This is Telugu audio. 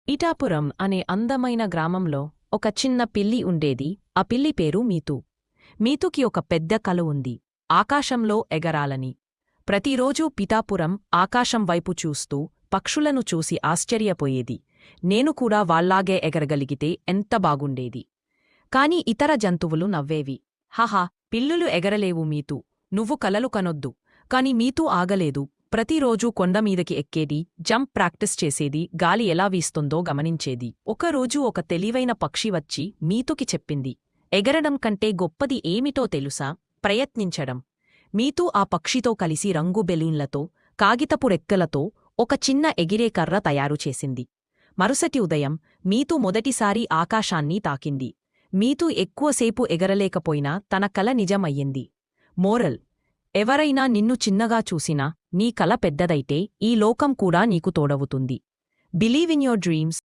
ఇటాపురం అనే అందమైన గ్రామంలో ఒక చిన్న పిల్లి ఉండేది. ఆ పిల్లి పేరు మీతూ. మీతుకి ఒక పెద్ద కల ఉంది, ఆకాశంలో ఎగరాలని. ప్రతిరోజూ పిఠాపురం ఆకాశం వైపు చూస్తూ పక్షులను చూసి ఆశ్చర్యపోయేది. నేను కూడా వాళ్లాగే ఎగరగలిగితే ఎంత బాగుండేది. కాని ఇతర జంతువులు నవ్వేవి. హహా, పిల్లులు ఎగరలేవు మీతూ, నువ్వు కలలు కనొద్దు. కాని మీతూ ఆగలేదు. ప్రతిరోజూ కొండమీదకి ఎక్కేది, జంప్ ప్రాక్టీస్ చేసేది, గాలి ఎలా వీస్తుందో గమనించేది. ఒకరోజు ఒక తెలివైన పక్షి వచ్చి మీతుకి చెప్పింది, ఎగరడం కంటే గొప్పది ఏమిటో తెలుసా? ప్రయత్నించడం. మీతూ ఆ పక్షితో కలిసి రంగు బెలూన్లతో, కాగితపు రెక్కలతో ఒక చిన్న ఎగిరే కర్ర తయారుచేసింది. మరుసటి ఉదయం మీతూ మొదటిసారి ఆకాశాన్ని తాకింది. మీతూ ఎక్కువసేపు ఎగరలేకపోయినా తన కల నిజమయ్యింది. మోరల్: ఎవరైనా నిన్ను చిన్నగా చూసినా నీ కల పెద్దదైతే ఈ లోకం కూడా నీకు తోడవుతుంది. Believe in your dreams.